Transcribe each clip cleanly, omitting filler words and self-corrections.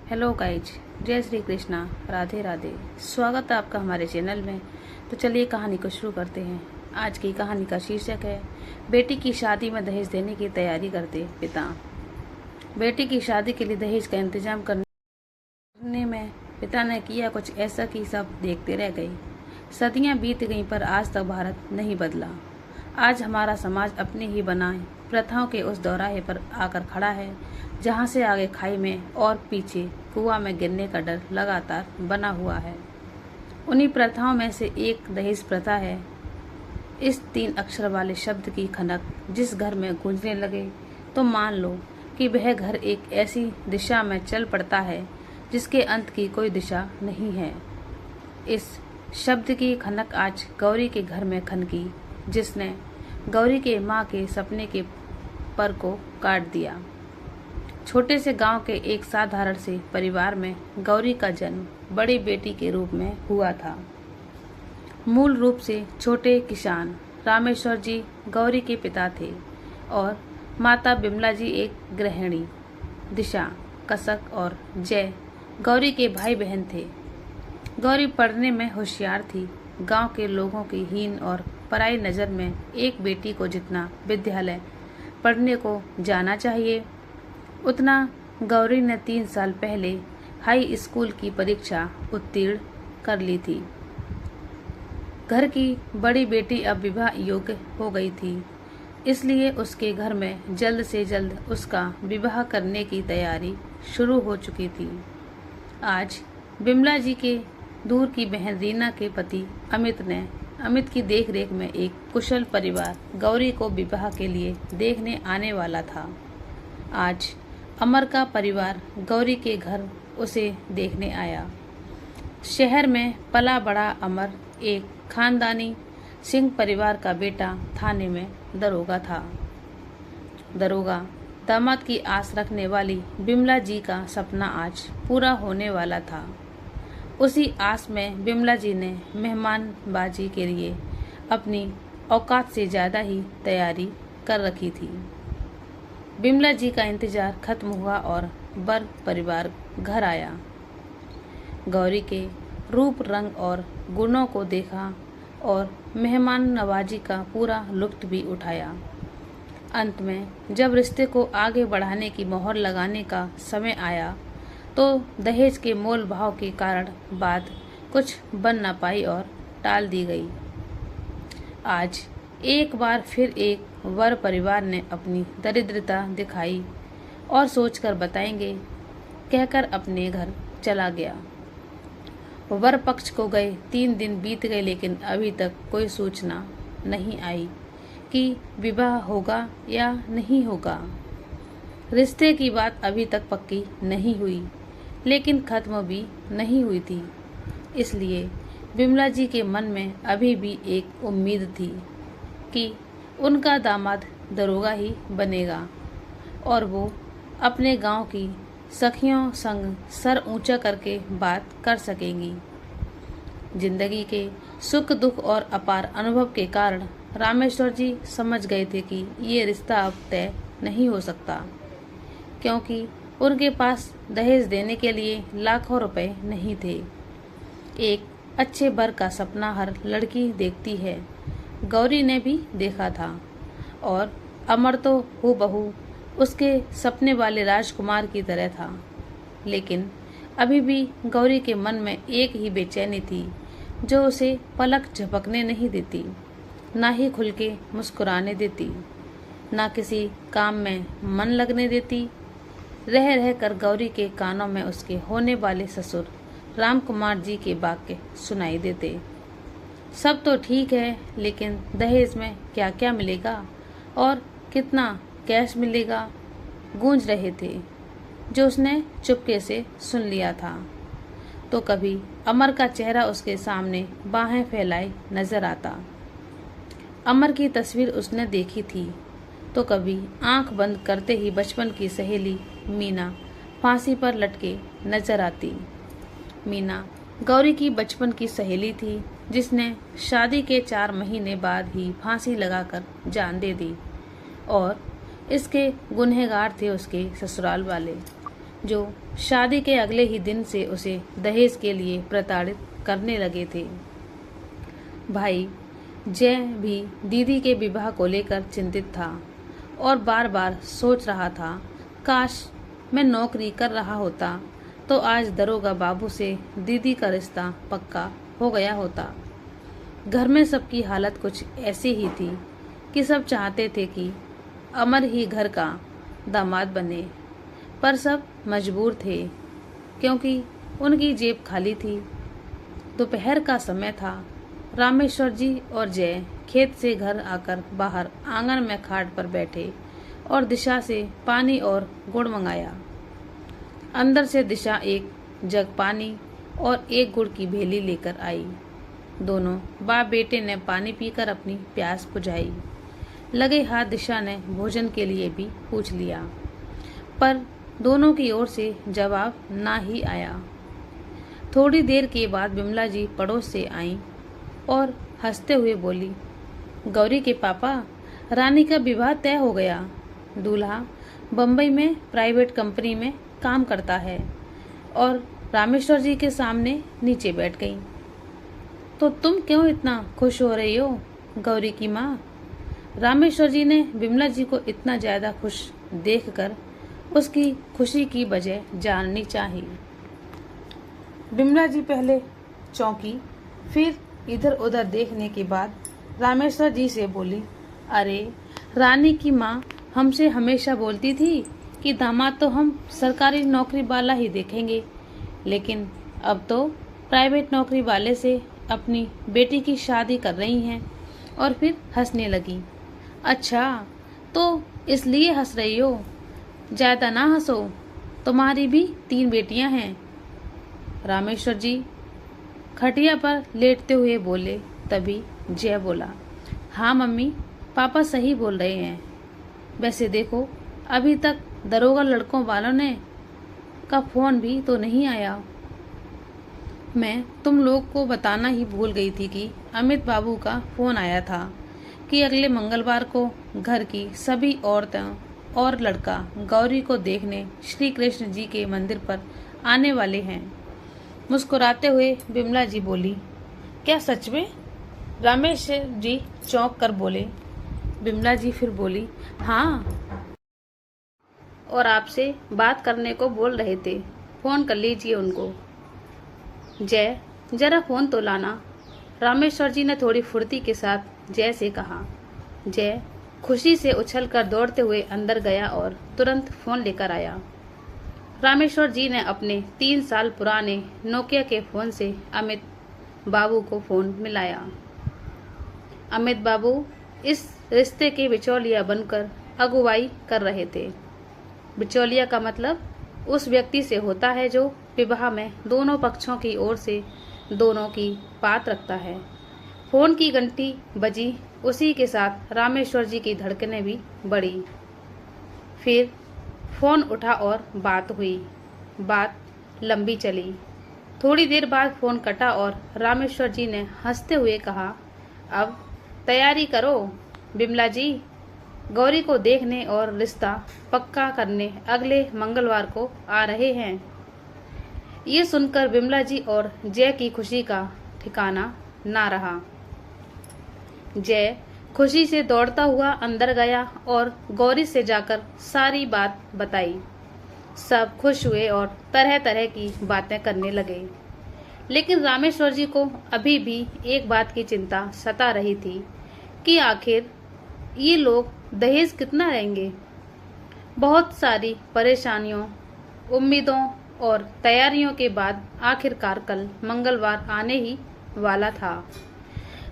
Hello guys, जय श्री कृष्णा, राधे राधे। स्वागत है आपका हमारे चैनल में। तो चलिए कहानी को शुरू करते हैं। आज की कहानी का शीर्षक है बेटी की शादी में दहेज देने की तैयारी करते पिता। बेटी की शादी के लिए दहेज का इंतजाम करने में पिता ने किया कुछ ऐसा कि सब देखते रह गए। सदियां बीत गईं पर आज तक भारत नहीं बदला। आज हमारा समाज अपने ही बनाए प्रथाओं के उस दौराहे पर आकर खड़ा है जहां से आगे खाई में और पीछे कुआं में गिरने का डर लगातार बना हुआ है। उन्हीं प्रथाओं में से एक दहेज प्रथा है। इस 3 अक्षर वाले शब्द की खनक जिस घर में गूंजने लगे तो मान लो कि वह घर एक ऐसी दिशा में चल पड़ता है जिसके अंत की कोई दिशा नहीं है। इस शब्द की खनक आज गौरी के घर में खनकी, जिसने गौरी के माँ के सपने के पर को काट दिया। छोटे से गांव के एक साधारण से परिवार में गौरी का जन्म बड़ी बेटी के रूप में हुआ था। मूल रूप से छोटे किसान रामेश्वर जी गौरी के पिता थे और माता बिमला जी एक गृहिणी। दिशा, कसक और जय गौरी के भाई बहन थे। गौरी पढ़ने में होशियार थी। गांव के लोगों की हीन और पराई नज़र में एक बेटी को जितना विद्यालय पढ़ने को जाना चाहिए उतना गौरी ने 3 साल पहले हाई स्कूल की परीक्षा उत्तीर्ण कर ली थी। घर की बड़ी बेटी अब विवाह योग्य हो गई थी, इसलिए उसके घर में जल्द से जल्द उसका विवाह करने की तैयारी शुरू हो चुकी थी। आज बिमला जी के दूर की बहन रीना के पति अमित की देखरेख में एक कुशल परिवार गौरी को विवाह के लिए देखने आने वाला था। आज अमर का परिवार गौरी के घर उसे देखने आया। शहर में पला बड़ा अमर एक खानदानी सिंह परिवार का बेटा थाने में दरोगा था। दरोगा दामाद की आस रखने वाली बिमला जी का सपना आज पूरा होने वाला था। उसी आस में बिमला जी ने मेहमानबाजी के लिए अपनी औकात से ज़्यादा ही तैयारी कर रखी थी। बिमला जी का इंतजार खत्म हुआ और वर परिवार घर आया। गौरी के रूप रंग और गुणों को देखा और मेहमान नवाजी का पूरा लुत्फ भी उठाया। अंत में जब रिश्ते को आगे बढ़ाने की मोहर लगाने का समय आया तो दहेज के मोल भाव के कारण बात कुछ बन न पाई और टाल दी गई। आज एक बार फिर एक वर परिवार ने अपनी दरिद्रता दिखाई और सोचकर बताएंगे कहकर अपने घर चला गया। वर पक्ष को गए 3 दिन बीत गए, लेकिन अभी तक कोई सूचना नहीं आई कि विवाह होगा या नहीं होगा। रिश्ते की बात अभी तक पक्की नहीं हुई, लेकिन खत्म भी नहीं हुई थी। इसलिए बिमला जी के मन में अभी भी एक उम्मीद थी कि उनका दामाद दरोगा ही बनेगा और वो अपने गांव की सखियों संग सर ऊंचा करके बात कर सकेंगी। जिंदगी के सुख दुख और अपार अनुभव के कारण रामेश्वर जी समझ गए थे कि ये रिश्ता अब तय नहीं हो सकता, क्योंकि उनके पास दहेज देने के लिए लाखों रुपए नहीं थे। एक अच्छे बर का सपना हर लड़की देखती है। गौरी ने भी देखा था और अमर तो हूबहू उसके सपने वाले राजकुमार की तरह था। लेकिन अभी भी गौरी के मन में एक ही बेचैनी थी जो उसे पलक झपकने नहीं देती, ना ही खुल के मुस्कुराने देती, ना किसी काम में मन लगने देती। रह रह कर गौरी के कानों में उसके होने वाले ससुर राम कुमार जी के वाक्य सुनाई देते। सब तो ठीक है, लेकिन दहेज में क्या क्या मिलेगा और कितना कैश मिलेगा, गूंज रहे थे, जो उसने चुपके से सुन लिया था। तो कभी अमर का चेहरा उसके सामने बाहें फैलाए नजर आता। अमर की तस्वीर उसने देखी थी। तो कभी आंख बंद करते ही बचपन की सहेली मीना फांसी पर लटके नजर आती। मीना गौरी की बचपन की सहेली थी, जिसने शादी के 4 महीने बाद ही फांसी लगाकर जान दे दी और इसके गुनहगार थे उसके ससुराल वाले। जो शादी के अगले ही दिन से उसे दहेज के लिए प्रताड़ित करने लगे थे। भाई जय भी दीदी के विवाह को लेकर चिंतित था और बार बार सोच रहा था, काश मैं नौकरी कर रहा होता तो आज दरोगा बाबू से दीदी का रिश्ता पक्का हो गया होता। घर में सबकी हालत कुछ ऐसी ही थी कि सब चाहते थे कि अमर ही घर का दामाद बने, पर सब मजबूर थे क्योंकि उनकी जेब खाली थी। दोपहर का समय था। रामेश्वर जी और जय खेत से घर आकर बाहर आंगन में खाट पर बैठे और दिशा से पानी और गुड़ मंगाया। अंदर से दिशा एक जग पानी और एक गुड़ की भेली लेकर आई। दोनों बाप बेटे ने पानी पीकर अपनी प्यास बुझाई। लगे हाथ दिशा ने भोजन के लिए भी पूछ लिया, पर दोनों की ओर से जवाब ना ही आया। थोड़ी देर के बाद बिमला जी पड़ोस से आईं और हंसते हुए बोली, गौरी के पापा, रानी का विवाह तय हो गया। दूल्हा बम्बई में प्राइवेट कंपनी में काम करता है। और रामेश्वर जी के सामने नीचे बैठ गई। तो तुम क्यों इतना खुश हो रही हो गौरी की माँ? रामेश्वर जी ने बिमला जी को इतना ज्यादा खुश देखकर उसकी खुशी की वजह जाननी चाहिए। बिमला जी पहले चौंकी, फिर इधर उधर देखने के बाद रामेश्वर जी से बोली, अरे रानी की माँ हमसे हमेशा बोलती थी कि दामाद तो हम सरकारी नौकरी वाला ही देखेंगे, लेकिन अब तो प्राइवेट नौकरी वाले से अपनी बेटी की शादी कर रही हैं। और फिर हंसने लगी। अच्छा, तो इसलिए हंस रही हो? ज्यादा ना हंसो, तुम्हारी भी 3 बेटियां हैं। रामेश्वर जी खटिया पर लेटते हुए बोले। तभी जय बोला, हाँ मम्मी, पापा सही बोल रहे हैं। वैसे देखो, अभी तक दरोगा लड़कों वालों ने का फोन भी तो नहीं आया। मैं तुम लोग को बताना ही भूल गई थी कि अमित बाबू का फोन आया था कि अगले मंगलवार को घर की सभी औरतें और लड़का गौरी को देखने श्री कृष्ण जी के मंदिर पर आने वाले हैं। मुस्कुराते हुए बिमला जी बोली, क्या सच में? रमेश जी चौंक कर बोले। बिमला जी फिर बोली, हाँ, और आपसे बात करने को बोल रहे थे, फोन कर लीजिए उनको। जय, जरा फोन तो लाना। रामेश्वर जी ने थोड़ी फुर्ती के साथ जय से कहा। जय खुशी से उछलकर दौड़ते हुए अंदर गया और तुरंत फोन लेकर आया। रामेश्वर जी ने अपने 3 साल पुराने नोकिया के फोन से अमित बाबू को फोन मिलाया। अमित बाबू इस रिश्ते के बिचौलिया बनकर अगुवाई कर रहे थे। बिचौलिया का मतलब उस व्यक्ति से होता है जो विवाह में दोनों पक्षों की ओर से दोनों की बात रखता है। फोन की घंटी बजी, उसी के साथ रामेश्वर जी की धड़कनें भी बढ़ी। फिर फोन उठा और बात हुई। बात लंबी चली। थोड़ी देर बाद फोन कटा और रामेश्वर जी ने हंसते हुए कहा, अब तैयारी करो बिमला जी, गौरी को देखने और रिश्ता पक्का करने अगले मंगलवार को आ रहे हैं। ये सुनकर बिमला जी और जय की खुशी का ठिकाना ना रहा। जय खुशी से दौड़ता हुआ अंदर गया और गौरी से जाकर सारी बात बताई। सब खुश हुए और तरह तरह की बातें करने लगे। लेकिन रामेश्वर जी को अभी भी एक बात की चिंता सता रही थी कि आखिर ये लोग दहेज कितना लेंगे। बहुत सारी परेशानियों, उम्मीदों और तैयारियों के बाद आखिरकार कल मंगलवार आने ही वाला था।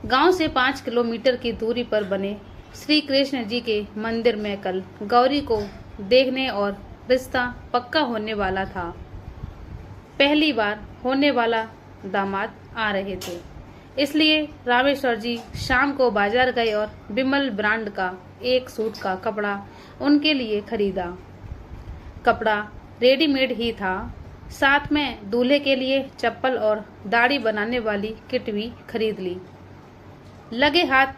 गांव से 5 किलोमीटर की दूरी पर बने श्री कृष्ण जी के मंदिर में कल गौरी को देखने और रिश्ता पक्का होने वाला था। पहली बार होने वाला दामाद आ रहे थे, इसलिए रामेश्वर जी शाम को बाजार गए और विमल ब्रांड का एक सूट का कपड़ा उनके लिए खरीदा। कपड़ा रेडीमेड ही था, साथ में दूल्हे के लिए चप्पल और दाढ़ी बनाने वाली किट भी खरीद ली। लगे हाथ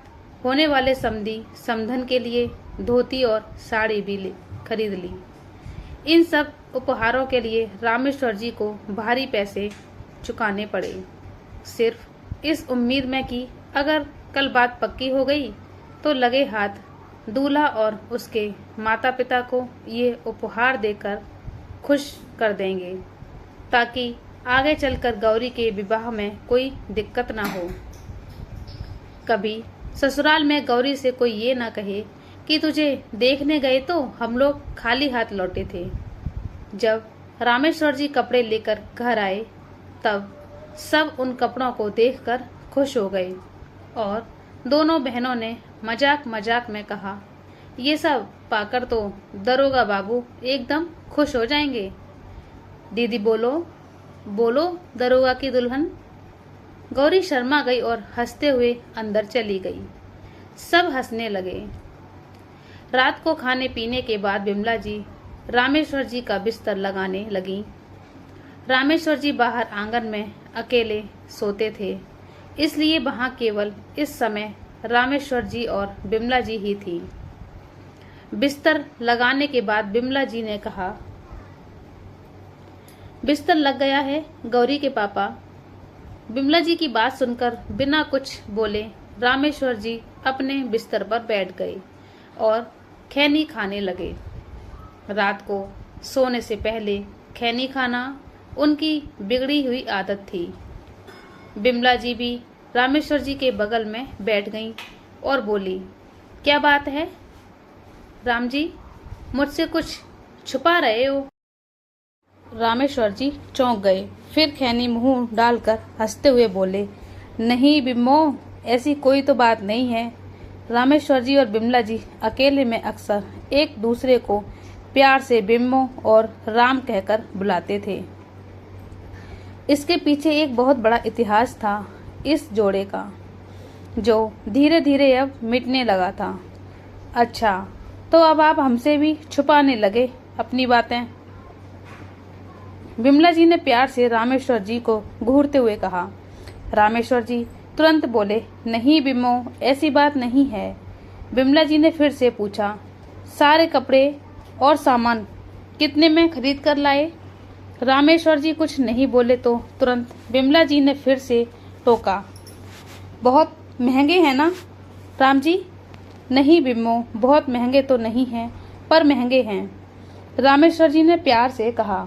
होने वाले समधी समधन के लिए धोती और साड़ी भी खरीद ली। इन सब उपहारों के लिए रामेश्वर जी को भारी पैसे चुकाने पड़े, सिर्फ इस उम्मीद में कि अगर कल बात पक्की हो गई तो लगे हाथ दूल्हा और उसके माता पिता को ये उपहार देकर खुश कर देंगे, ताकि आगे चलकर गौरी के विवाह में कोई दिक्कत ना हो। कभी ससुराल में गौरी से कोई ये ना कहे कि तुझे देखने गए तो हम लोग खाली हाथ लौटे थे। जब रामेश्वर जी कपड़े लेकर घर आए तब सब उन कपड़ों को देखकर खुश हो गए और दोनों बहनों ने मजाक मजाक में कहा, ये सब पाकर तो दरोगा बाबू एकदम खुश हो जाएंगे। दीदी बोलो बोलो दरोगा की दुल्हन। गौरी शर्मा गई और हंसते हुए अंदर चली गई। सब हंसने लगे। रात को खाने पीने के बाद बिमला जी रामेश्वर जी का बिस्तर लगाने लगी। रामेश्वर जी बाहर आंगन में अकेले सोते थे, इसलिए वहां केवल इस समय रामेश्वर जी और बिमला जी ही थी। बिस्तर लगाने के बाद बिमला जी ने कहा, बिस्तर लग गया है गौरी के पापा। बिमला जी की बात सुनकर बिना कुछ बोले रामेश्वर जी अपने बिस्तर पर बैठ गए और खैनी खाने लगे। रात को सोने से पहले खैनी खाना उनकी बिगड़ी हुई आदत थी। बिमला जी भी रामेश्वर जी के बगल में बैठ गईं और बोली, क्या बात है राम जी, मुझसे कुछ छुपा रहे हो? रामेश्वर जी चौंक गए, फिर खैनी मुंह डालकर हंसते हुए बोले, नहीं बिम्मो, ऐसी कोई तो बात नहीं है। रामेश्वर जी और बिमला जी अकेले में अक्सर एक दूसरे को प्यार से बिम्मो और राम कहकर बुलाते थे। इसके पीछे एक बहुत बड़ा इतिहास था इस जोड़े का, जो धीरे धीरे अब मिटने लगा था। अच्छा, तो अब आप हमसे भी छुपाने लगे अपनी बातें? बिमला जी ने प्यार से रामेश्वर जी को घूरते हुए कहा। रामेश्वर जी तुरंत बोले, नहीं बिम्मो, ऐसी बात नहीं है। बिमला जी ने फिर से पूछा, सारे कपड़े और सामान कितने में खरीद कर लाए? रामेश्वर जी कुछ नहीं बोले तो तुरंत बिमला जी ने फिर से टोका, बहुत महंगे हैं ना राम जी? नहीं बिम्मो, बहुत महंगे तो नहीं हैं, पर महंगे हैं, रामेश्वर जी ने प्यार से कहा।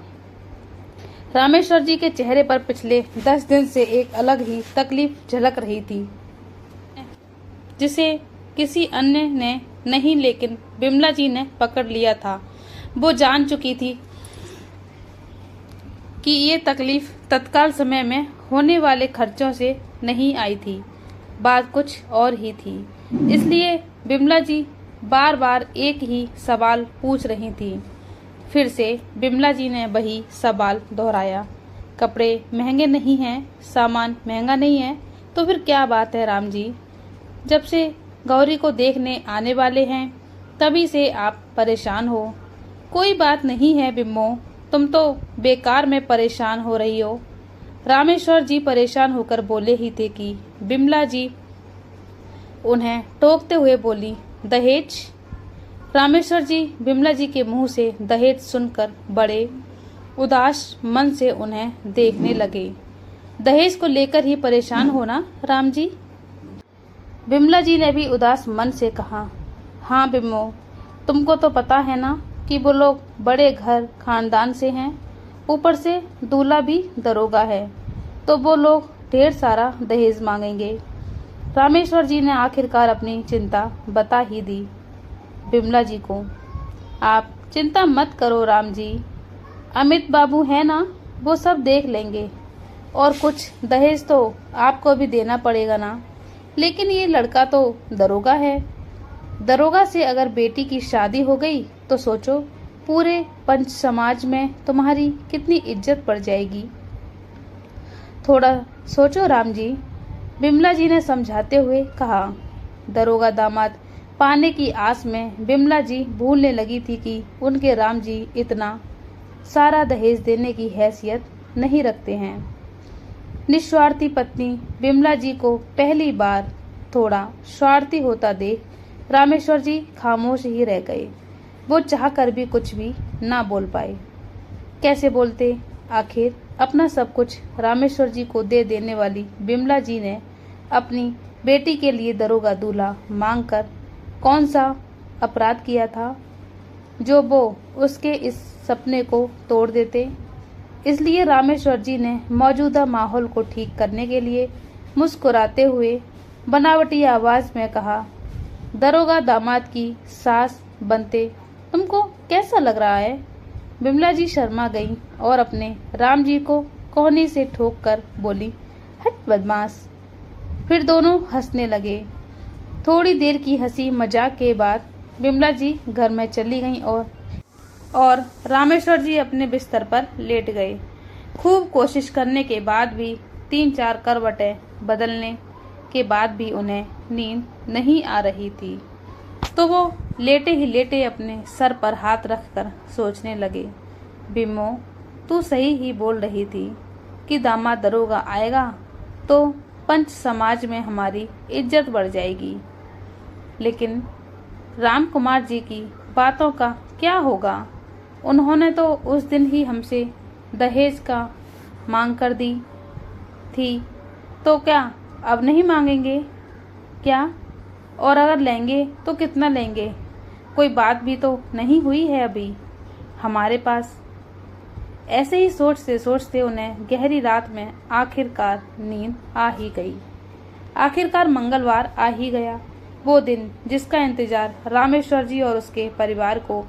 रामेश्वर जी के चेहरे पर पिछले 10 दिन से एक अलग ही तकलीफ झलक रही थी, जिसे किसी अन्य ने नहीं, लेकिन बिमला जी ने पकड़ लिया था। वो जान चुकी थी कि ये तकलीफ तत्काल समय में होने वाले खर्चों से नहीं आई थी, बात कुछ और ही थी। इसलिए बिमला जी बार बार एक ही सवाल पूछ रही थी। फिर से बिमला जी ने वही सवाल दोहराया, कपड़े महंगे नहीं हैं, सामान महंगा नहीं है, तो फिर क्या बात है राम जी? जब से गौरी को देखने आने वाले हैं तभी से आप परेशान हो। कोई बात नहीं है बिम्मो, तुम तो बेकार में परेशान हो रही हो। रामेश्वर जी परेशान होकर बोले ही थे कि बिमला जी उन्हें टोकते हुए बोली, दहेज? रामेश्वर जी बिमला जी के मुंह से दहेज सुनकर बड़े उदास मन से उन्हें देखने लगे। दहेज को लेकर ही परेशान होना राम जी? बिमला जी ने भी उदास मन से कहा, हाँ बिम्मो, तुमको तो पता है ना कि वो लोग बड़े घर खानदान से हैं, ऊपर से दूल्हा भी दरोगा है, तो वो लोग ढेर सारा दहेज मांगेंगे। रामेश्वर जी ने आखिरकार अपनी चिंता बता ही दी बिमला जी को। आप चिंता मत करो राम जी, अमित बाबू है ना, वो सब देख लेंगे, और कुछ दहेज तो आपको भी देना पड़ेगा ना। लेकिन ये लड़का तो दरोगा है, दरोगा से अगर बेटी की शादी हो गई तो सोचो पूरे पंच समाज में तुम्हारी कितनी इज्जत बढ़ जाएगी। थोड़ा सोचो राम जी, बिमला जी ने समझाते हुए कहा। दरोगा दामाद पाने की आस में बिमला जी भूलने लगी थी कि उनके राम जी इतना सारा दहेज देने की हैसियत नहीं रखते हैं। निस्वार्थी पत्नी बिमला जी को पहली बार थोड़ा स्वार्थी होता देख रामेश्वर जी खामोश ही रह गए। वो चाहकर भी कुछ भी ना बोल पाए। कैसे बोलते। आखिर अपना सब कुछ रामेश्वर जी को दे देने वाली बिमला जी ने अपनी बेटी के लिए दरोगा दूल्हा मांगकर कौन सा अपराध किया था जो वो उसके इस सपने को तोड़ देते। इसलिए रामेश्वर जी ने मौजूदा माहौल को ठीक करने के लिए मुस्कुराते हुए बनावटी आवाज में कहा, दरोगा दामाद की सास बनते तुमको कैसा लग रहा है। बिमला जी शर्मा गई और अपने राम जी को कोहनी से ठोक कर बोली, हट बदमाश। फिर दोनों हंसने लगे। थोड़ी देर की हंसी मजाक के बाद बिमला जी घर में चली गईं और रामेश्वर जी अपने बिस्तर पर लेट गए। खूब कोशिश करने के बाद भी 3-4 करवटें बदलने के बाद भी उन्हें नींद नहीं आ रही थी, तो वो लेटे ही लेटे अपने सर पर हाथ रखकर सोचने लगे, बिमो तू सही ही बोल रही थी कि दामाद दरोगा आएगा तो पंच समाज में हमारी इज्जत बढ़ जाएगी। लेकिन राम कुमार जी की बातों का क्या होगा। उन्होंने तो उस दिन ही हमसे दहेज का मांग कर दी थी, तो क्या अब नहीं मांगेंगे क्या? और अगर लेंगे तो कितना लेंगे? कोई बात भी तो नहीं हुई है अभी हमारे पास। ऐसे ही सोचते सोचते उन्हें गहरी रात में आखिरकार नींद आ ही गई। आखिरकार मंगलवार आ ही गया, वो दिन जिसका इंतजार रामेश्वर जी और उसके परिवार को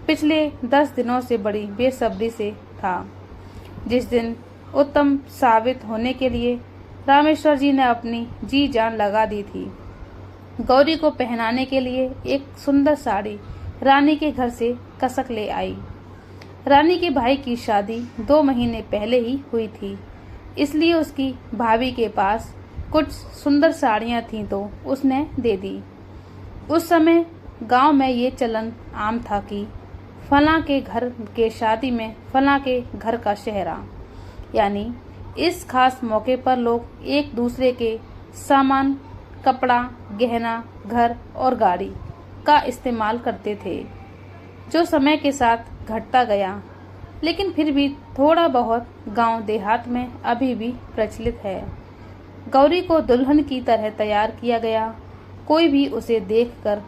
पिछले 10 दिनों से बड़ी बेसब्री से था। जिस दिन उत्तम साबित होने के लिए रामेश्वर जी ने अपनी जी जान लगा दी थी। गौरी को पहनाने के लिए एक सुंदर साड़ी रानी के घर से कसक ले आई। रानी के भाई की शादी 2 महीने पहले ही हुई थी, इसलिए उसकी भाभी के पास कुछ सुंदर साड़ियां थीं तो उसने दे दी। उस समय गांव में ये चलन आम था कि फलां के घर के शादी में फलां के घर का सेहरा, यानी इस खास मौके पर लोग एक दूसरे के सामान, कपड़ा, गहना, घर और गाड़ी का इस्तेमाल करते थे, जो समय के साथ घटता गया, लेकिन फिर भी थोड़ा बहुत गांव देहात में अभी भी प्रचलित है। गौरी को दुल्हन की तरह तैयार किया गया। कोई भी उसे देखकर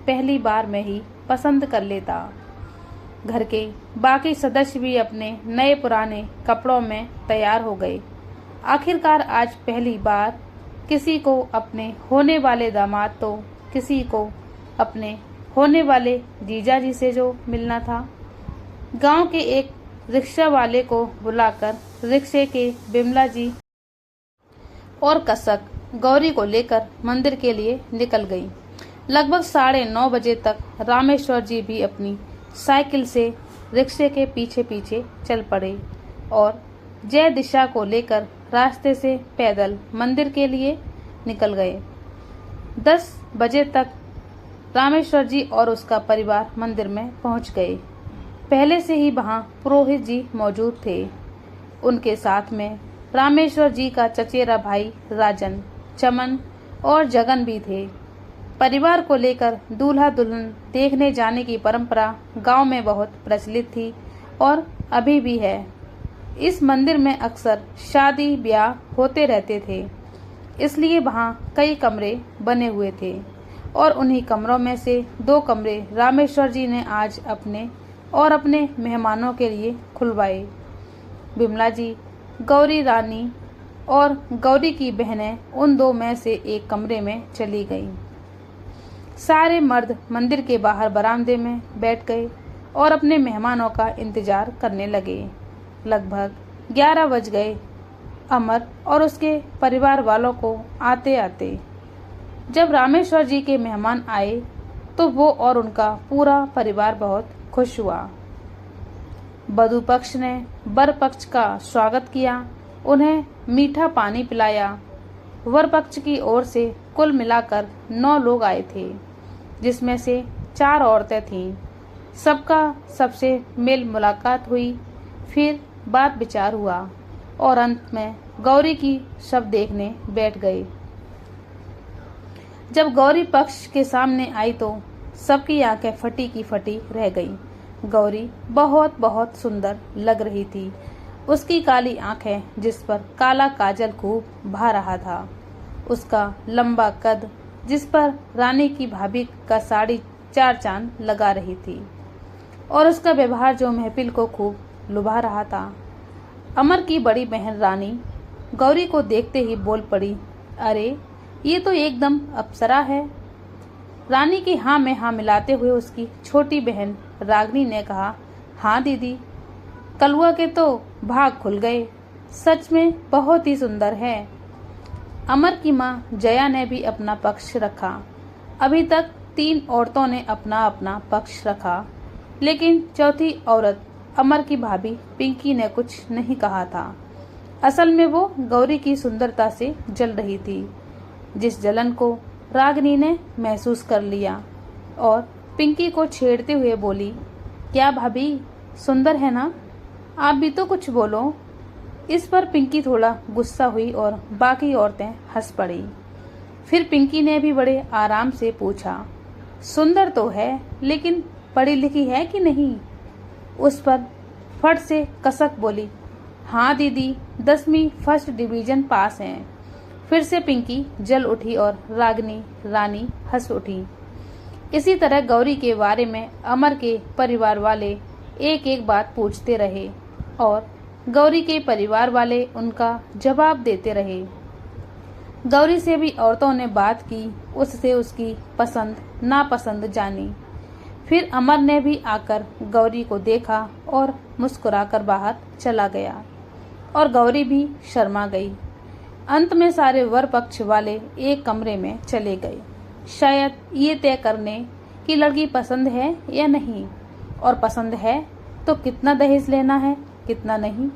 पहली बार में ही पसंद कर लेता। घर के बाकी सदस्य भी अपने नए पुराने कपड़ों में तैयार हो गए। आखिरकार आज पहली बार किसी को अपने होने वाले दामाद तो किसी को अपने होने वाले जीजा जी से जो मिलना था। गांव के एक रिक्शा वाले को बुलाकर रिक्शे के बिमला जी और कसक गौरी को लेकर मंदिर के लिए निकल गई। लगभग 9:30 बजे तक रामेश्वर जी भी अपनी साइकिल से रिक्शे के पीछे पीछे चल पड़े और जय दिशा को लेकर रास्ते से पैदल मंदिर के लिए निकल गए। 10 बजे तक रामेश्वर जी और उसका परिवार मंदिर में पहुंच गए। पहले से ही वहां पुरोहित जी मौजूद थे। उनके साथ में रामेश्वर जी का चचेरा भाई राजन, चमन और जगन भी थे। परिवार को लेकर दूल्हा दुल्हन देखने जाने की परंपरा गांव में बहुत प्रचलित थी और अभी भी है। इस मंदिर में अक्सर शादी ब्याह होते रहते थे, इसलिए वहां कई कमरे बने हुए थे और उन्हीं कमरों में से 2 कमरे रामेश्वर जी ने आज अपने और अपने मेहमानों के लिए खुलवाए। बिमला जी, गौरी रानी और गौरी की बहनें उन 2 में से एक कमरे में चली गईं। सारे मर्द मंदिर के बाहर बरामदे में बैठ गए और अपने मेहमानों का इंतजार करने लगे। लगभग 11 बज गए। अमर और उसके परिवार वालों को आते आते जब रामेश्वर जी के मेहमान आए तो वो और उनका पूरा परिवार बहुत खुश हुआ। वधू पक्ष ने वर पक्ष का स्वागत किया, उन्हें मीठा पानी पिलाया। वर पक्ष की ओर से कुल मिलाकर 9 लोग आए थे, जिसमें से 4 औरतें थीं। सबका सबसे मेल मुलाकात हुई, फिर बात विचार हुआ और अंत में गौरी की शव देखने बैठ गए। जब गौरी पक्ष के सामने आई तो सबकी आंखें फटी की फटी रह गईं। गौरी बहुत बहुत सुंदर लग रही थी। उसकी काली आंखें जिस पर काला काजल खूब भा रहा था, उसका लंबा कद जिस पर रानी की भाभी का साड़ी चार चांद लगा रही थी, और उसका व्यवहार जो महफिल को खूब लुभा रहा था। अमर की बड़ी बहन रानी गौरी को देखते ही बोल पड़ी, अरे ये तो एकदम अप्सरा है। रानी की हाँ में हाँ मिलाते हुए उसकी छोटी बहन रागिनी ने कहा, हाँ दीदी, कलुआ के तो भाग खुल गए, सच में बहुत ही सुंदर है। अमर की माँ जया ने भी अपना पक्ष रखा। अभी तक 3 औरतों ने अपना अपना पक्ष रखा, लेकिन चौथी औरत अमर की भाभी पिंकी ने कुछ नहीं कहा था। असल में वो गौरी की सुंदरता से जल रही थी, जिस जलन को रागिनी ने महसूस कर लिया, और पिंकी को छेड़ते हुए बोली, क्या भाभी सुंदर है ना, आप भी तो कुछ बोलो। इस पर पिंकी थोड़ा गुस्सा हुई और बाकी औरतें हंस पड़ी। फिर पिंकी ने भी बड़े आराम से पूछा, सुंदर तो है, लेकिन पढ़ी लिखी है कि नहीं। उस पर फट से कसक बोली, हाँ दीदी, 10वीं फर्स्ट डिवीजन पास हैं। फिर से पिंकी जल उठी और रानी हंस उठी। इसी तरह गौरी के बारे में अमर के परिवार वाले एक एक बात पूछते रहे, और गौरी के परिवार वाले उनका जवाब देते रहे। गौरी से भी औरतों ने बात की, उससे उसकी पसंद नापसंद जानी। फिर अमर ने भी आकर गौरी को देखा और मुस्कुराकर बाहर चला गया, और गौरी भी शर्मा गई। अंत में सारे वर पक्ष वाले एक कमरे में चले गए, शायद ये तय करने कि लड़की पसंद है या नहीं, और पसंद है तो कितना दहेज लेना है, कितना नहीं।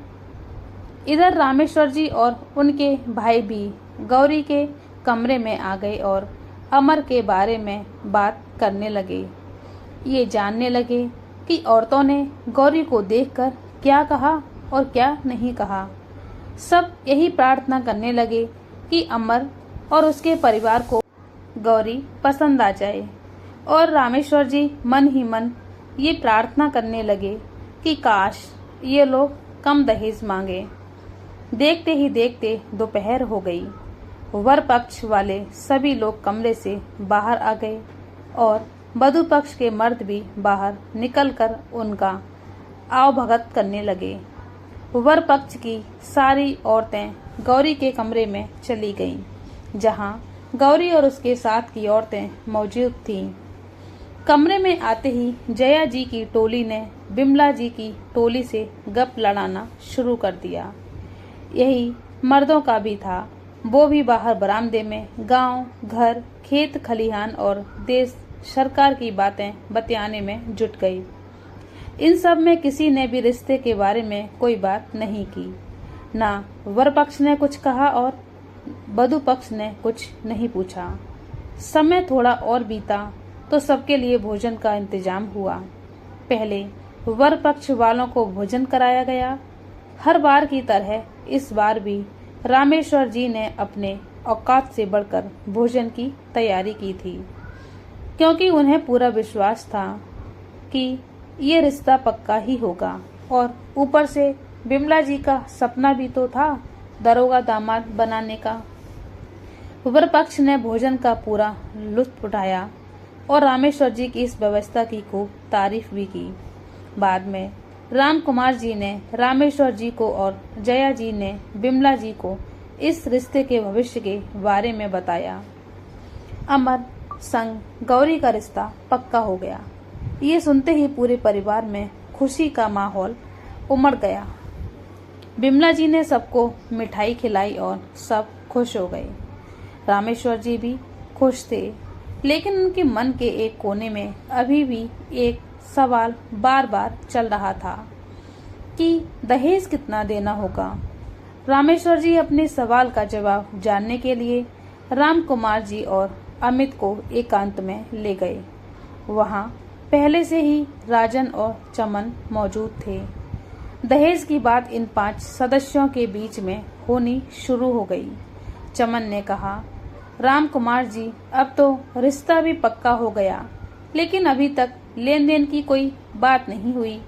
इधर रामेश्वर जी और उनके भाई भी गौरी के कमरे में आ गए और अमर के बारे में बात करने लगे। ये जानने लगे कि औरतों ने गौरी को देखकर क्या कहा और क्या नहीं कहा। सब यही प्रार्थना करने लगे कि अमर और उसके परिवार को गौरी पसंद आ जाए, और रामेश्वर जी मन ही मन ये प्रार्थना करने लगे कि काश ये लोग कम दहेज मांगे। देखते ही देखते दोपहर हो गई। वर पक्ष वाले सभी लोग कमरे से बाहर आ गए, और वधु पक्ष के मर्द भी बाहर निकलकर उनका आवभगत करने लगे। वर पक्ष की सारी औरतें गौरी के कमरे में चली गईं, जहां गौरी और उसके साथ की औरतें मौजूद थीं। कमरे में आते ही जया जी की टोली ने बिमला जी की टोली से गप लड़ाना शुरू कर दिया। यही मर्दों का भी था। वो भी बाहर बरामदे में गांव, घर, खेत खलिहान और देश सरकार की बातें बतियाने में जुट गई। इन सब में किसी ने भी रिश्ते के बारे में कोई बात नहीं की। ना वर पक्ष ने कुछ कहा और वधु पक्ष ने कुछ नहीं पूछा। समय थोड़ा और बीता तो सबके लिए भोजन का इंतजाम हुआ। पहले वर पक्ष वालों को भोजन कराया गया। हर बार की तरह इस बार भी रामेश्वर जी ने अपने औकात से बढ़कर भोजन की तैयारी की थी, क्योंकि उन्हें पूरा विश्वास था कि ये रिश्ता पक्का ही होगा। और ऊपर से बिमला जी का सपना भी तो था दरोगा दामाद बनाने का। वर पक्ष ने भोजन का पूरा लुत्फ उठाया और रामेश्वर जी की इस व्यवस्था की खूब तारीफ भी की। बाद में राम कुमार जी ने रामेश्वर जी को और जया जी ने बिमला जी को इस रिश्ते के भविष्य के बारे में बताया। अमर संग गौरी का रिश्ता पक्का हो गया। ये सुनते ही पूरे परिवार में खुशी का माहौल उमड़ गया। बिमला जी ने सबको मिठाई खिलाई और सब खुश हो गए। रामेश्वर जी भी खुश थे, लेकिन उनके मन के एक कोने में अभी भी एक सवाल बार बार चल रहा था कि दहेज कितना देना होगा। रामेश्वर जी अपने सवाल का जवाब जानने के लिए राम कुमार जी और अमित को एकांत में ले गए। वहां पहले से ही राजन और चमन मौजूद थे। दहेज की बात इन 5 सदस्यों के बीच में होनी शुरू हो गई। चमन ने कहा, राम कुमार जी, अब तो रिश्ता भी पक्का हो गया, लेकिन अभी तक लेन देन की कोई बात नहीं हुई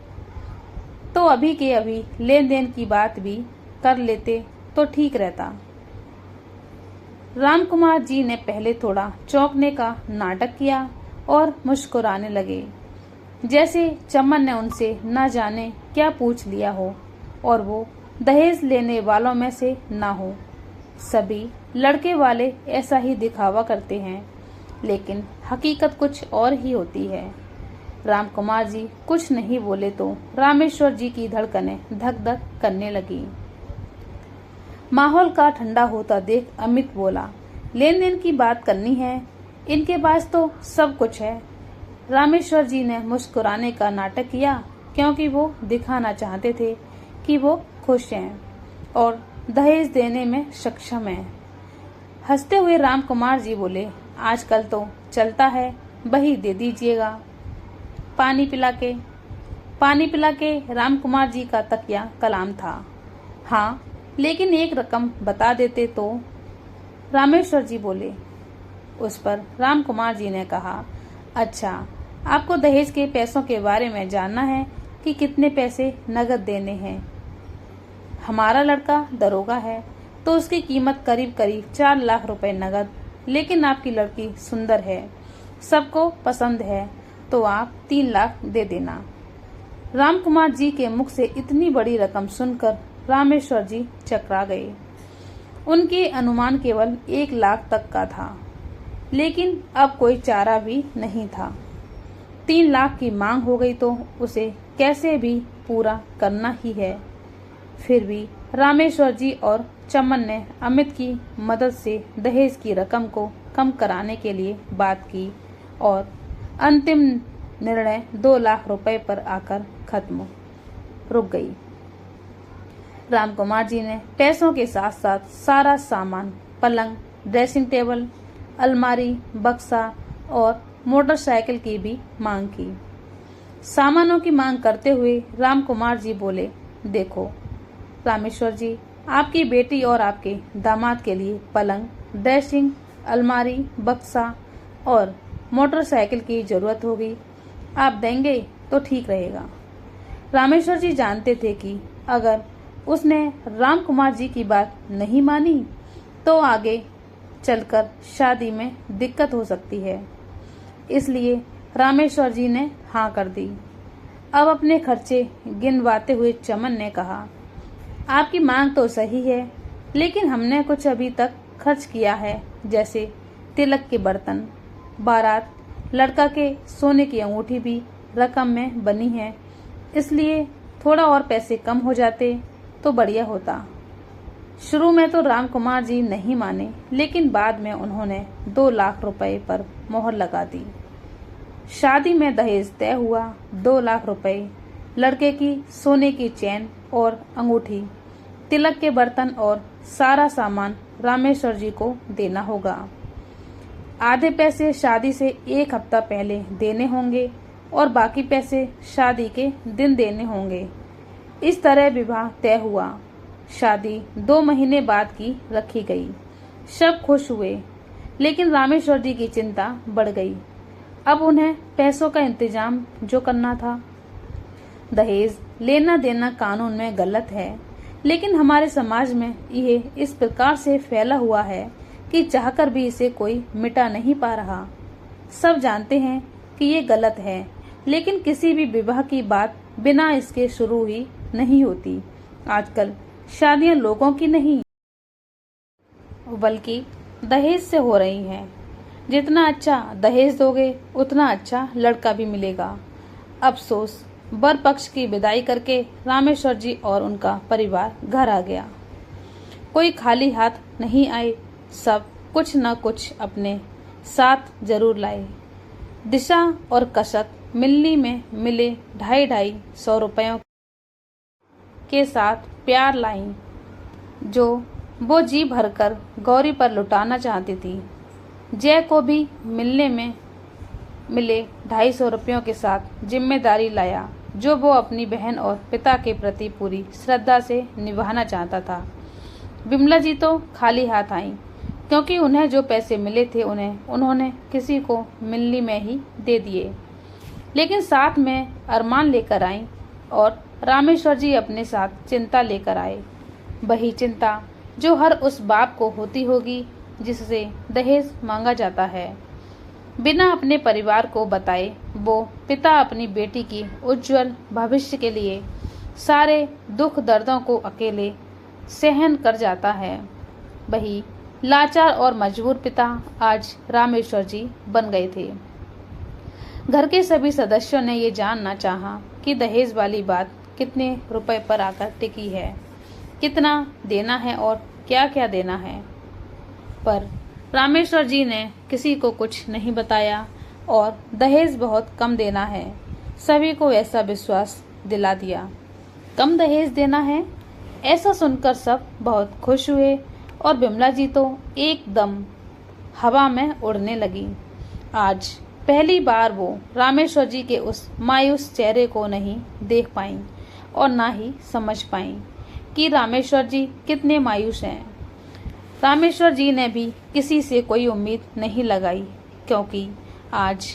तो अभी के अभी लेन देन की बात भी कर लेते तो ठीक रहता। रामकुमार जी ने पहले थोड़ा चौंकने का नाटक किया और मुस्कुराने लगे, जैसे चमन ने उनसे न जाने क्या पूछ लिया हो और वो दहेज लेने वालों में से ना हो। सभी लड़के वाले ऐसा ही दिखावा करते हैं, लेकिन हकीकत कुछ और ही होती है। रामकुमार जी कुछ नहीं बोले तो रामेश्वर जी की धड़कनें धक धक करने लगी। माहौल का ठंडा होता देख अमित बोला, लेन देन की बात करनी है, इनके पास तो सब कुछ है। रामेश्वर जी ने मुस्कुराने का नाटक किया, क्योंकि वो दिखाना चाहते थे कि वो खुश हैं और दहेज देने में सक्षम हैं। हंसते हुए रामकुमार जी बोले, आजकल तो चलता है, वही दे दीजिएगा। पानी पिला के रामकुमार जी का तकिया कलाम था। हाँ, लेकिन एक रकम बता देते तो, रामेश्वर जी बोले। उस पर रामकुमार जी ने कहा, अच्छा, आपको दहेज के पैसों के बारे में जानना है कि कितने पैसे नगद देने हैं। हमारा लड़का दरोगा है तो उसकी कीमत करीब करीब 4 लाख रुपए नगद, लेकिन आपकी लड़की सुंदर है, सबको पसंद है, तो आप 3 लाख दे देना। रामकुमार जी के मुख से इतनी बड़ी रकम सुनकर रामेश्वर जी चकरा गए। उनके अनुमान केवल 1 लाख तक का था, लेकिन अब कोई चारा भी नहीं था। 3 लाख की मांग हो गई तो उसे कैसे भी पूरा करना ही है। फिर भी रामेश्वर जी और चमन ने अमित की मदद से दहेज की रकम को कम कराने के लिए बात की और अंतिम निर्णय 2 लाख रुपए पर आकर रुक गई। रामकुमार जी ने पैसों के साथ साथ सारा सामान, पलंग, ड्रेसिंग टेबल, अलमारी, बक्सा और मोटरसाइकिल की भी मांग की। सामानों की मांग करते हुए रामकुमार जी बोले, देखो रामेश्वर जी, आपकी बेटी और आपके दामाद के लिए पलंग, ड्रेसिंग, अलमारी, बक्सा और मोटरसाइकिल की जरूरत होगी। आप देंगे तो ठीक रहेगा। रामेश्वर जी जानते थे कि अगर उसने रामकुमार जी की बात नहीं मानी तो आगे चलकर शादी में दिक्कत हो सकती है। इसलिए रामेश्वर जी ने हाँ कर दी। अब अपने खर्चे गिनवाते हुए चमन ने कहा, आपकी मांग तो सही है, लेकिन हमने कुछ अभी तक खर्च किया है, जैसे तिलक के बर्तन, बारात, लड़का के सोने की अंगूठी भी रकम में बनी है, इसलिए थोड़ा और पैसे कम हो जाते तो बढ़िया होता। शुरू में तो रामकुमार जी नहीं माने, लेकिन बाद में उन्होंने 2 लाख रुपए पर मोहर लगा दी। शादी में दहेज तय हुआ। 2 लाख रुपए, लड़के की सोने की चैन और अंगूठी, तिलक के बर्तन और सारा सामान रामेश्वर जी को देना होगा। आधे पैसे शादी से 1 हफ्ता पहले देने होंगे और बाकी पैसे शादी के दिन देने होंगे। इस तरह विवाह तय हुआ। शादी 2 महीने बाद की रखी गई। सब खुश हुए, लेकिन रामेश्वर जी की चिंता बढ़ गई। अब उन्हें पैसों का इंतजाम जो करना था। दहेज लेना देना कानून में गलत है, लेकिन हमारे समाज में यह इस प्रकार से फैला हुआ है कि चाहकर भी इसे कोई मिटा नहीं पा रहा। सब जानते हैं कि ये गलत है, लेकिन किसी भी विवाह की बात बिना इसके शुरू ही नहीं होती। आजकल शादियां लोगों की नहीं, बल्कि दहेज से हो रही हैं। जितना अच्छा दहेज दोगे उतना अच्छा लड़का भी मिलेगा। अफसोस, वर पक्ष की विदाई करके रामेश्वर जी और उनका परिवार घर आ गया। कोई खाली हाथ नहीं आए, सब कुछ न कुछ अपने साथ जरूर लाए। दिशा और कसक मिलनी में मिले 250-250 रुपयों के साथ प्यार लाई, जो वो जी भरकर गौरी पर लुटाना चाहती थी। जय को भी मिलने में मिले 250 रुपयों के साथ जिम्मेदारी लाया, जो वो अपनी बहन और पिता के प्रति पूरी श्रद्धा से निभाना चाहता था। विमला जी तो खाली हाथ आईं, क्योंकि उन्हें जो पैसे मिले थे उन्होंने किसी को मिलनी में ही दे दिए। लेकिन साथ में अरमान लेकर आई और रामेश्वर जी अपने साथ चिंता लेकर आए। वही चिंता जो हर उस बाप को होती होगी जिससे दहेज मांगा जाता है। बिना अपने परिवार को बताए वो पिता अपनी बेटी की उज्जवल भविष्य के लिए सारे दुख दर्दों को अकेले सहन कर जाता है। वही लाचार और मजबूर पिता आज रामेश्वर जी बन गए थे। घर के सभी सदस्यों ने ये जानना चाहा कि दहेज वाली बात कितने रुपए पर आकर टिकी है, कितना देना है और क्या क्या देना है। पर रामेश्वर जी ने किसी को कुछ नहीं बताया और दहेज बहुत कम देना है, सभी को ऐसा विश्वास दिला दिया। कम दहेज देना है, ऐसा सुनकर सब बहुत खुश हुए और बिमला जी तो एकदम हवा में उड़ने लगी। आज पहली बार वो रामेश्वर जी के उस मायूस चेहरे को नहीं देख पाई और ना ही समझ पाई कि रामेश्वर जी कितने मायूस हैं। रामेश्वर जी ने भी किसी से कोई उम्मीद नहीं लगाई, क्योंकि आज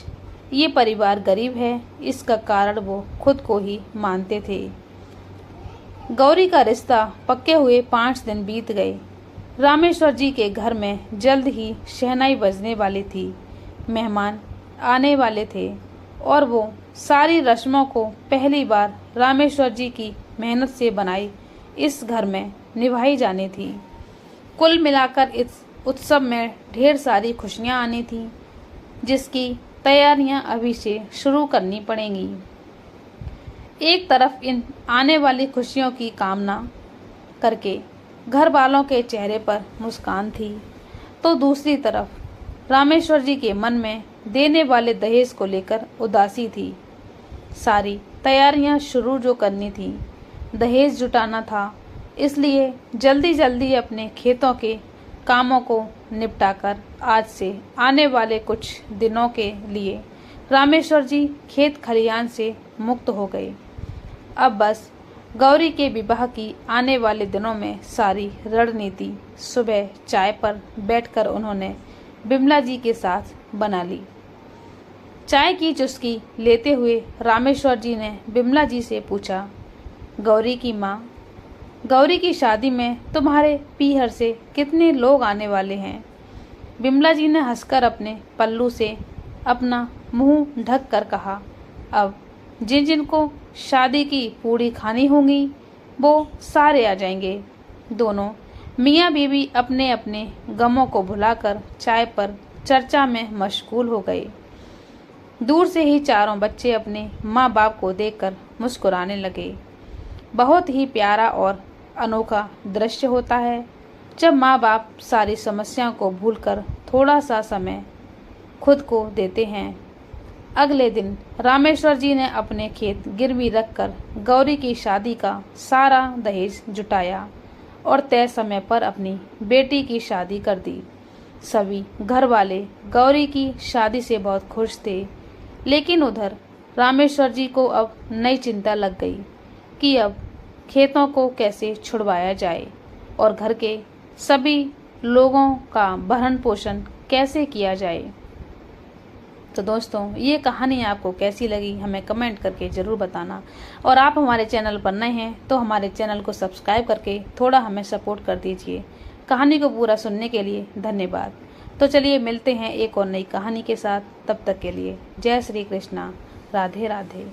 ये परिवार गरीब है, इसका कारण वो खुद को ही मानते थे। गौरी का रिश्ता पक्के हुए 5 दिन बीत गए। रामेश्वर जी के घर में जल्द ही शहनाई बजने वाली थी, मेहमान आने वाले थे और वो सारी रस्मों को पहली बार रामेश्वर जी की मेहनत से बनाई इस घर में निभाई जानी थी। कुल मिलाकर इस उत्सव में ढेर सारी खुशियां आनी थीं, जिसकी तैयारियां अभी से शुरू करनी पड़ेंगी। एक तरफ इन आने वाली खुशियों की कामना करके घर वालों के चेहरे पर मुस्कान थी, तो दूसरी तरफ रामेश्वर जी के मन में देने वाले दहेज को लेकर उदासी थी। सारी तैयारियां शुरू जो करनी थी, दहेज जुटाना था, इसलिए जल्दी जल्दी अपने खेतों के कामों को निपटाकर आज से आने वाले कुछ दिनों के लिए रामेश्वर जी खेत खलिहान से मुक्त हो गए। अब बस गौरी के विवाह की आने वाले दिनों में सारी रणनीति सुबह चाय पर बैठकर उन्होंने बिमला जी के साथ बना ली। चाय की चुस्की लेते हुए रामेश्वर जी ने बिमला जी से पूछा, गौरी की माँ, गौरी की शादी में तुम्हारे पीहर से कितने लोग आने वाले हैं? बिमला जी ने हंसकर अपने पल्लू से अपना मुंह ढक कर कहा, अब जिन जिन को शादी की पूड़ी खानी होगी वो सारे आ जाएंगे। दोनों मियाँ बीवी अपने अपने गमों को भुलाकर चाय पर चर्चा में मशगूल हो गए। दूर से ही चारों बच्चे अपने माँ बाप को देखकर मुस्कुराने लगे। बहुत ही प्यारा और अनोखा दृश्य होता है जब माँ बाप सारी समस्याओं को भूलकर थोड़ा सा समय खुद को देते हैं। अगले दिन रामेश्वर जी ने अपने खेत गिरवी रखकर गौरी की शादी का सारा दहेज जुटाया और तय समय पर अपनी बेटी की शादी कर दी। सभी घर वाले गौरी की शादी से बहुत खुश थे, लेकिन उधर रामेश्वर जी को अब नई चिंता लग गई कि अब खेतों को कैसे छुड़वाया जाए और घर के सभी लोगों का भरण पोषण कैसे किया जाए। तो दोस्तों, ये कहानी आपको कैसी लगी हमें कमेंट करके ज़रूर बताना, और आप हमारे चैनल पर नए हैं तो हमारे चैनल को सब्सक्राइब करके थोड़ा हमें सपोर्ट कर दीजिए। कहानी को पूरा सुनने के लिए धन्यवाद। तो चलिए मिलते हैं एक और नई कहानी के साथ, तब तक के लिए जय श्री कृष्णा, राधे राधे।